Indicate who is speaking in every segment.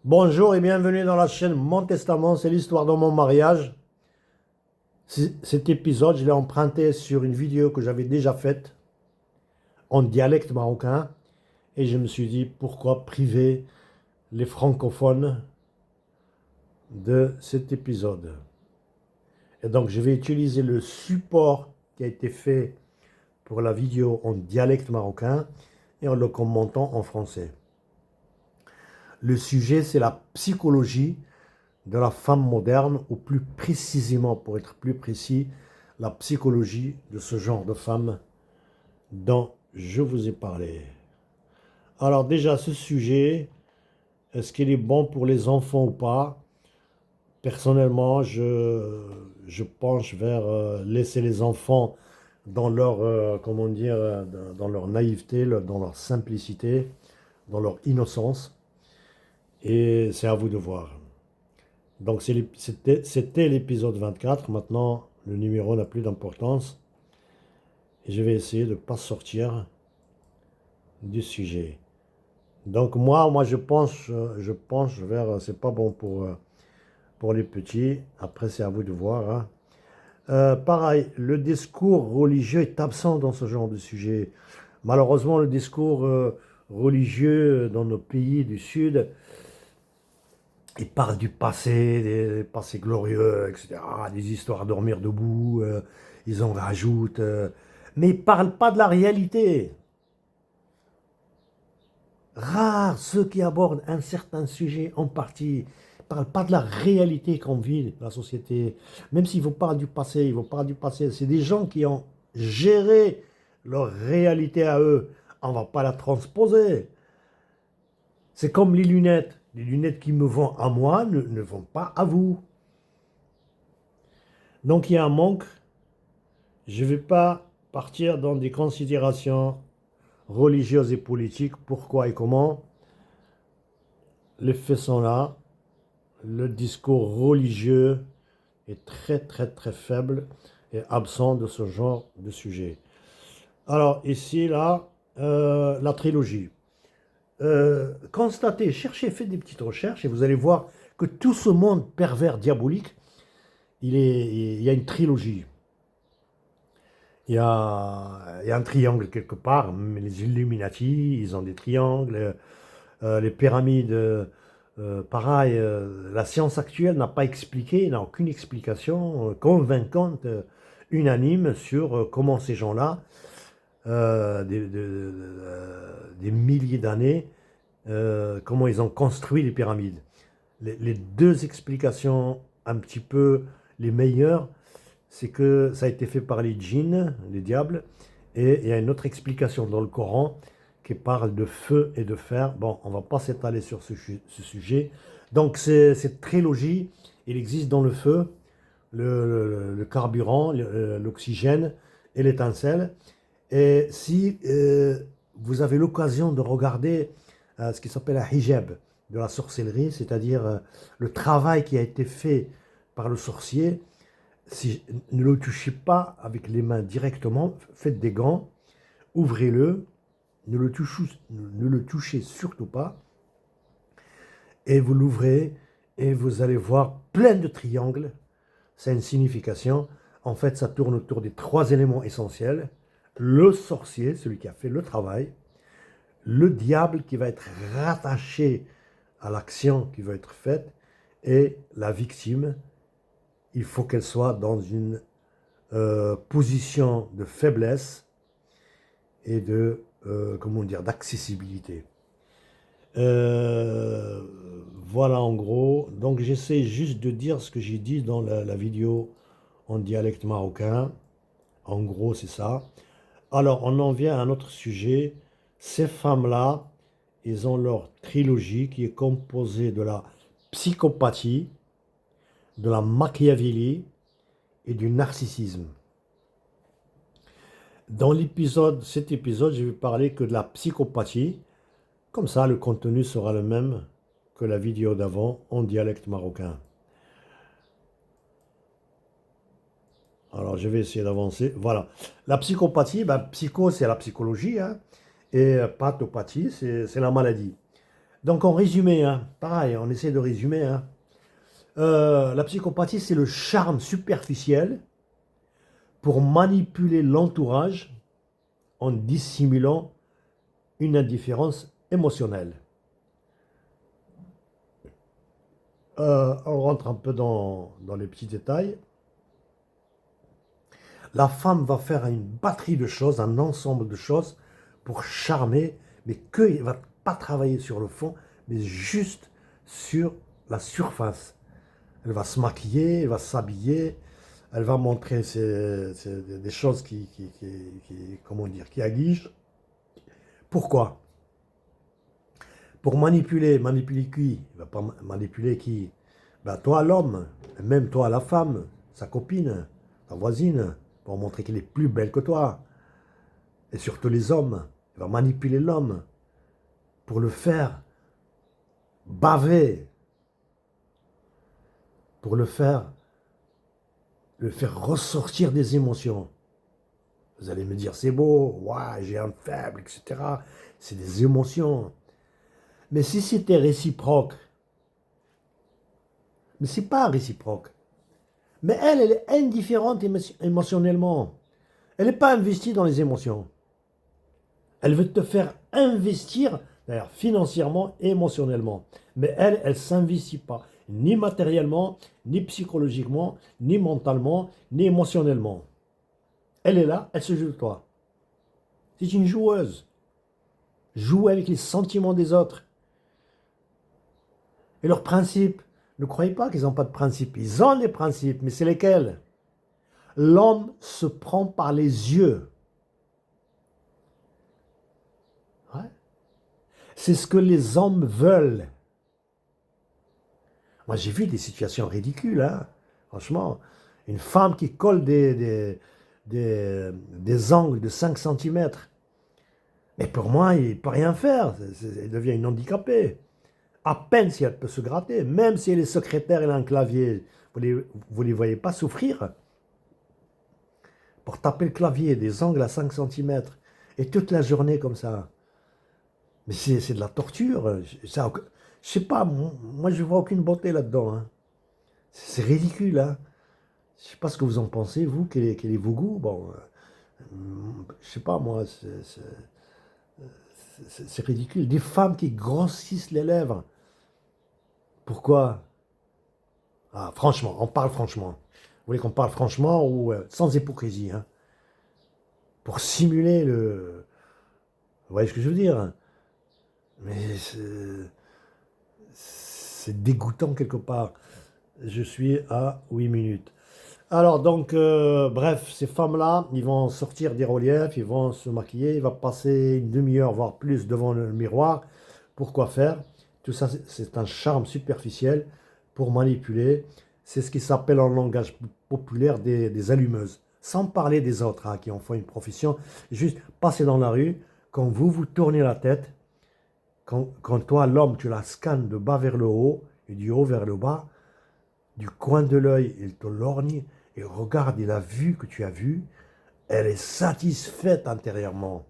Speaker 1: Bonjour et bienvenue dans la chaîne Mon Testament, c'est l'histoire de mon mariage. Cet épisode, je l'ai emprunté sur une vidéo que j'avais déjà faite en dialecte marocain et je me suis dit pourquoi priver les francophones de cet épisode. Et donc je vais utiliser le support qui a été fait pour la vidéo en dialecte marocain et en le commentant en français. Le sujet, c'est la psychologie de la femme moderne, ou plus précisément, pour être plus précis, la psychologie de ce genre de femme dont je vous ai parlé. Alors déjà, ce sujet, est-ce qu'il est bon pour les enfants ou pas? Personnellement, je penche vers laisser les enfants dans leur, comment dire, dans leur naïveté, dans leur simplicité, dans leur innocence. Et c'est à vous de voir. Donc c'était l'épisode 24. Maintenant, le numéro n'a plus d'importance. Et je vais essayer de ne pas sortir du sujet. Donc moi je penche vers, c'est pas bon pour les petits. Après, c'est à vous de voir, hein. Pareil, le discours religieux est absent dans ce genre de sujet. Malheureusement, le discours religieux dans nos pays du Sud, il parle du passé, des passés glorieux, etc., des histoires à dormir debout, ils en rajoutent, mais ils ne parlent pas de la réalité. Rares ceux qui abordent un certain sujet en partie, ne parlent pas de la réalité qu'on vit, la société. Même s'ils vous parlent du passé, ils vous parlent du passé, c'est des gens qui ont géré leur réalité à eux. On ne va pas la transposer. C'est comme les lunettes. Les lunettes qui me vont à moi ne vont pas à vous. Donc il y a un manque. Je ne vais pas partir dans des considérations religieuses et politiques, pourquoi et comment. Les faits sont là. Le discours religieux est très très très faible et absent de ce genre de sujet. Alors ici, là, la trilogie. Constatez, cherchez, faites des petites recherches et vous allez voir que tout ce monde pervers diabolique, il y a une trilogie. Il y a un triangle quelque part, mais les Illuminati, ils ont des triangles, les pyramides, pareil, la science actuelle n'a pas expliqué, n'a aucune explication convaincante, unanime sur comment ces gens-là, des milliers d'années, comment ils ont construit les pyramides. Les deux explications un petit peu les meilleures, c'est que ça a été fait par les djinns, les diables, et il y a une autre explication dans le Coran qui parle de feu et de fer. Bon, on ne va pas s'étaler sur ce sujet. Donc cette trilogie, il existe dans le feu, le carburant, l'oxygène et l'étincelle. Et si vous avez l'occasion de regarder ce qui s'appelle un hijab de la sorcellerie, c'est-à-dire le travail qui a été fait par le sorcier, si, ne le touchez pas avec les mains directement, faites des gants, ouvrez-le, ne le touchez surtout pas, et vous l'ouvrez, et vous allez voir plein de triangles. C'est une signification. En fait, ça tourne autour des trois éléments essentiels. Le sorcier, celui qui a fait le travail, le diable qui va être rattaché à l'action qui va être faite, et la victime, il faut qu'elle soit dans une position de faiblesse et de, comment dire, d'accessibilité. Euh, voilà en gros. Donc j'essaie juste de dire ce que j'ai dit dans la vidéo en dialecte marocain. En gros, c'est ça. Alors, on en vient à un autre sujet. Ces femmes-là, ils ont leur trilogie qui est composée de la psychopathie, de la machiavélie et du narcissisme. Dans cet épisode, je vais parler que de la psychopathie. Comme ça, le contenu sera le même que la vidéo d'avant en dialecte marocain. Alors, je vais essayer d'avancer. Voilà. La psychopathie, psycho, c'est la psychologie, hein, et pathopathie, c'est la maladie. Donc en résumé, hein, pareil, on essaie de résumer. Hein. La psychopathie, c'est le charme superficiel pour manipuler l'entourage en dissimulant une indifférence émotionnelle. On rentre un peu dans les petits détails. La femme va faire une batterie de choses, un ensemble de choses pour charmer, mais qu'elle ne va pas travailler sur le fond, mais juste sur la surface. Elle va se maquiller, elle va s'habiller, elle va montrer des choses comment dire, qui aguichent. Pourquoi? Pour manipuler. Manipuler qui? Il va pas manipuler qui? Ben, toi l'homme, même toi la femme, sa copine, ta voisine, pour montrer qu'elle est plus belle que toi. Et surtout les hommes. Il va manipuler l'homme pour le faire baver, pour le faire ressortir des émotions. Vous allez me dire, c'est beau, ouais, j'ai un faible, etc. C'est des émotions. Mais si c'était réciproque, mais c'est pas réciproque. Mais elle est indifférente émotionnellement. Elle n'est pas investie dans les émotions. Elle veut te faire investir, d'ailleurs financièrement et émotionnellement. Mais elle ne s'investit pas, ni matériellement, ni psychologiquement, ni mentalement, ni émotionnellement. Elle est là, elle se joue de toi. C'est une joueuse. Joue avec les sentiments des autres. Et leurs principes. Ne croyez pas qu'ils n'ont pas de principes. Ils ont des principes, mais c'est lesquels? L'homme se prend par les yeux. Ouais. C'est ce que les hommes veulent. Moi, j'ai vu des situations ridicules, hein. Franchement. Une femme qui colle des angles de 5 cm. Mais pour moi, il ne peut rien faire. Elle devient une handicapée. À peine si elle peut se gratter. Même si elle est secrétaire, elle a un clavier. Vous ne les voyez pas souffrir pour taper le clavier, des angles à 5 cm. Et toute la journée comme ça. Mais c'est de la torture. Je ne sais pas, moi je ne vois aucune beauté là-dedans. Hein. C'est ridicule. Hein. Je ne sais pas ce que vous en pensez, vous, quel est vos goûts. Bon, je ne sais pas, moi, c'est ridicule. Des femmes qui grossissent les lèvres. Pourquoi? Ah, franchement, on parle franchement. Vous voulez qu'on parle franchement ou sans hypocrisie, hein? Pour simuler le... Vous voyez ce que je veux dire? Hein. Mais c'est dégoûtant quelque part. Je suis à 8 minutes. Alors donc, bref, ces femmes-là, ils vont sortir des reliefs, ils vont se maquiller, ils vont passer une demi-heure, voire plus devant le miroir. Pourquoi faire? Tout ça, c'est un charme superficiel pour manipuler. C'est ce qui s'appelle en langage populaire des allumeuses. Sans parler des autres hein, qui en font une profession. Juste passer dans la rue, quand vous tournez la tête, quand toi, l'homme, tu la scannes de bas vers le haut et du haut vers le bas, du coin de l'œil, il te lorgne et regarde, il a vu que tu as vu, elle est satisfaite intérieurement.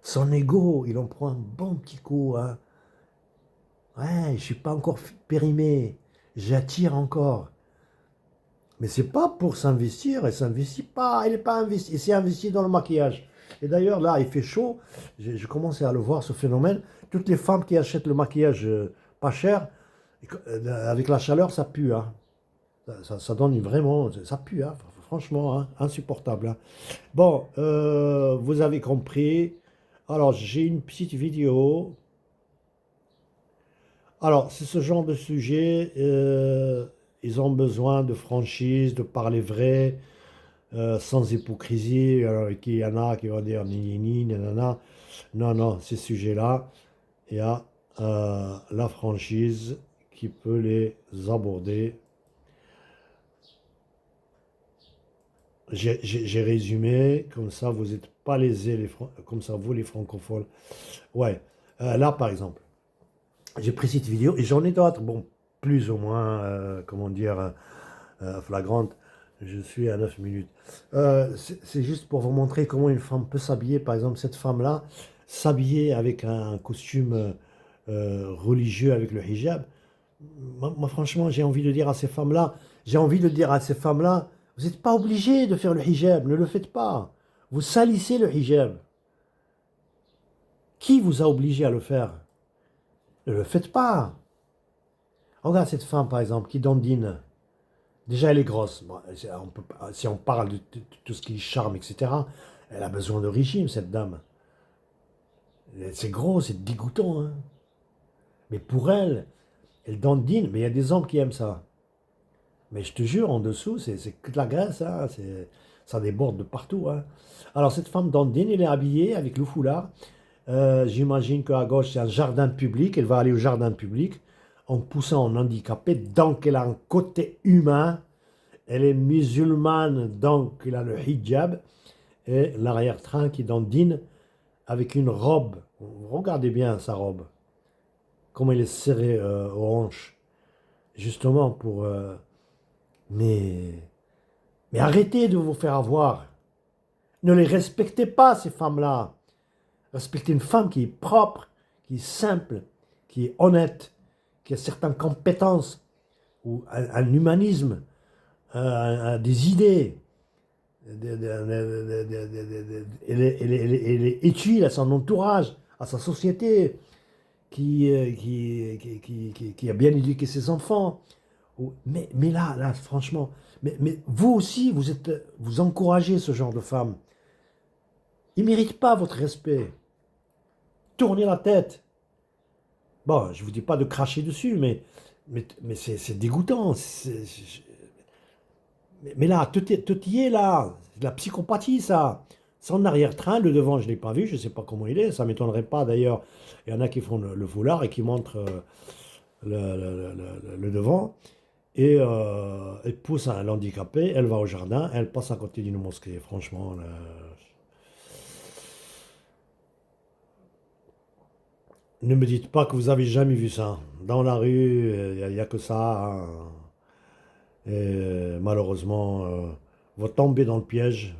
Speaker 1: Son ego, il en prend un bon petit coup. Hein. Ouais, je ne suis pas encore périmé, j'attire encore. Mais c'est pas pour s'investir, elle ne s'investit pas, elle n'est pas investie, elle s'est investie dans le maquillage. Et d'ailleurs, là, il fait chaud, je commence à le voir, ce phénomène. Toutes les femmes qui achètent le maquillage pas cher, avec la chaleur, ça pue. Hein. Ça donne vraiment, ça pue, hein, franchement, hein, insupportable. Hein. Bon, vous avez compris. Alors, j'ai une petite vidéo. Alors, c'est ce genre de sujet. Ils ont besoin de franchise, de parler vrai, sans hypocrisie. Alors, il y en a qui vont dire ni, ni, ni, nanana. Non, non, ces sujets-là, il y a la franchise qui peut les aborder. J'ai résumé, comme ça vous n'êtes pas lésés, comme ça vous les francophones. Ouais, là par exemple, j'ai pris cette vidéo et j'en ai d'autres, bon, plus ou moins, comment dire, flagrantes. Je suis à 9 minutes. C'est juste pour vous montrer comment une femme peut s'habiller. Par exemple, cette femme-là, s'habiller avec un costume religieux avec le hijab. Moi, franchement, j'ai envie de dire à ces femmes-là, vous n'êtes pas obligés de faire le hijab, ne le faites pas. Vous salissez le hijab. Qui vous a obligé à le faire? Ne le faites pas. Regarde cette femme, par exemple, qui dandine. Déjà, elle est grosse. Bon, si on parle de tout ce qui est charme, etc., elle a besoin de régime, cette dame. C'est gros, c'est dégoûtant, hein. Mais pour elle, elle dandine, mais il y a des hommes qui aiment ça. Mais je te jure, en dessous, c'est que de la graisse, hein, ça déborde de partout, hein. Alors, cette femme dandine, elle est habillée avec le foulard. J'imagine qu'à gauche, c'est un jardin public. Elle va aller au jardin public en poussant en handicapé. Donc, elle a un côté humain. Elle est musulmane, donc elle a le hijab. Et l'arrière-train qui dandine avec une robe. Regardez bien sa robe. Comment elle est serrée aux hanches. Justement pour... mais arrêtez de vous faire avoir. Ne les respectez pas, ces femmes-là. Respectez une femme qui est propre, qui est simple, qui est honnête, qui a certaines compétences, ou un humanisme, des idées. Elle est utile à son entourage, à sa société, qui a bien éduqué ses enfants. Mais là, franchement, mais vous aussi, vous encouragez ce genre de femmes. Ils ne méritent pas votre respect. Tournez la tête. Bon, je ne vous dis pas de cracher dessus, mais c'est dégoûtant. Mais là, tout y est là. C'est de la psychopathie, ça. Son arrière-train, le devant, je ne l'ai pas vu, je ne sais pas comment il est. Ça ne m'étonnerait pas d'ailleurs. Il y en a qui font le foulard et qui montrent le devant. Et elle pousse un handicapé, elle va au jardin, elle passe à côté d'une mosquée. Franchement, ne me dites pas que vous avez jamais vu ça. Dans la rue, il n'y a que ça, hein. Et malheureusement, vous tombez dans le piège.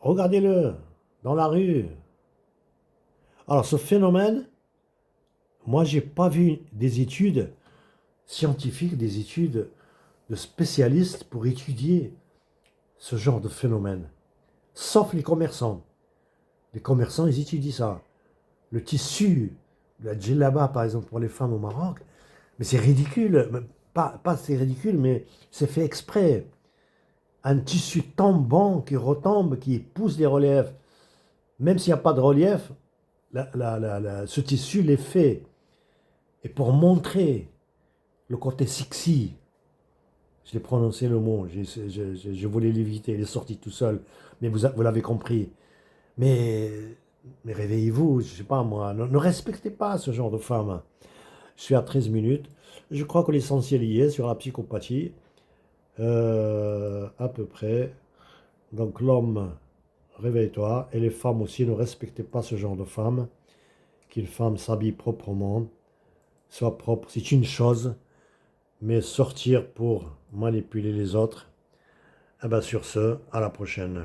Speaker 1: Regardez-le, dans la rue. Alors, ce phénomène, moi, j'ai pas vu des études scientifiques, des études de spécialistes pour étudier ce genre de phénomène. Sauf les commerçants. Les commerçants, ils étudient ça. Le tissu, la djellaba, par exemple, pour les femmes au Maroc, mais c'est ridicule. Pas c'est ridicule, mais c'est fait exprès. Un tissu tombant qui retombe, qui pousse les reliefs. Même s'il n'y a pas de relief, ce tissu l'est fait. Et pour montrer le côté sexy, je l'ai prononcé le mot, je voulais l'éviter, il est sorti tout seul, mais vous l'avez compris. Mais, mais réveillez-vous, je ne sais pas moi, ne respectez pas ce genre de femme. Je suis à 13 minutes. Je crois que l'essentiel y est sur la psychopathie, à peu près. Donc l'homme, réveille-toi, et les femmes aussi, ne respectez pas ce genre de femme. Qu'une femme s'habille proprement, soit propre, c'est une chose, mais sortir pour manipuler les autres, eh bien sur ce, à la prochaine.